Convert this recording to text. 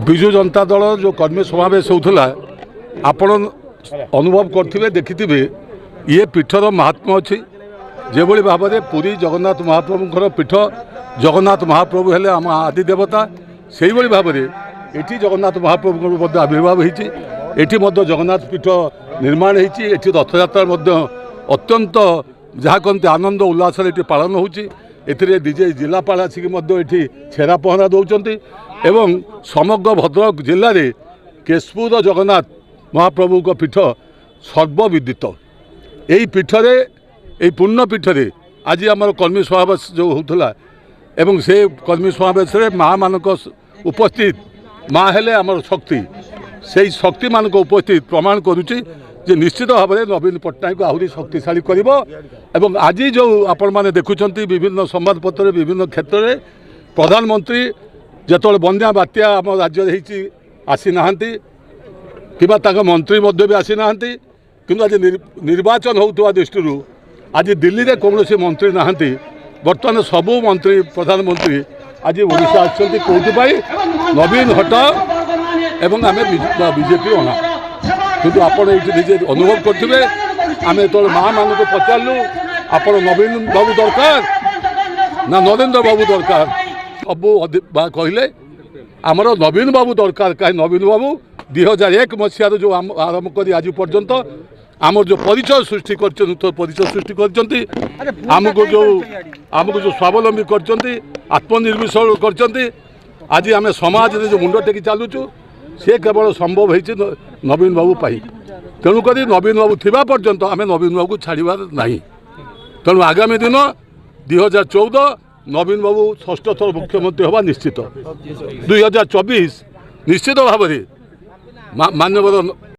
विजु जनता दल जो कर्मी समावेश होता आपण अनुभव करते देखिथे ये पीठर महात्मा अच्छी जो भाव में पुरी जगन्नाथ महाप्रभुंर पीठ जगन्नाथ महाप्रभु हेले आम आदि देवता से भाव में ये जगन्नाथ महाप्रभु आविर्भाव होती जगन्नाथ पीठ निर्माण होती रथयात्रा अत्यंत जहाँ कहते आनंद उल्लास पालन होती डीजे जिलापाल आसिक छेरा पहरा दौरान एवं समग्र भद्रक जिले में केशपुर जगन्नाथ महाप्रभु का पीठ सर्वविदित यही पीठरे यही पुण्य पीठरे आज आम कर्मी समावेश जो होता एवं से कर्मी समावेश माँ मान उपस्थित माँ हेले आमर शक्ति से शक्ति मान उपस्थित प्रमाण करुच्ची जे निश्चित भाव में नवीन पट्टनायक को आहरी शक्तिशाली कर आज जो आपण मैंने देखुंत विभिन्न संवादपत्र विभिन्न क्षेत्र में प्रधानमंत्री जो बन्या बात्या आम राज्य आसी ना कि मंत्री भी आसी ना कि आज निर्वाचन होता दृष्टि आज दिल्ली में कौन सी मंत्री ना बर्तमान सबू मंत्री प्रधानमंत्री आज ओडिशा आउपाई नवीन हटा एवं आम बीजेपी अना किंतु आपण ये अनुभव करते आम जो माँ मान को पचारू आप नवीन बाबू दरकार ना नरेंद्र बाबू दरकार सब कहले आमर नवीन बाबू दरकार कहीं नवीन बाबू 2001 मसीह जो आरंभ कर आज पर्यंत आम जो परिचय सृष्टि करमको जो स्वावलंबी कर आत्मनिर्भरशील कर आज आम समाज जो मुंड टेकी चलुचु से केवल संभव होती नवीन बाबू पाई तेणुक नवीन बाबू थिबा पर्यंत आम नवीन बाबू छाड़बार ना तेणु आगामी दिन 2014 नवीन बाबू षष्ठ थर मुख्यमंत्री हवा निश्चित 2024 निश्चित भाव में मान्यवर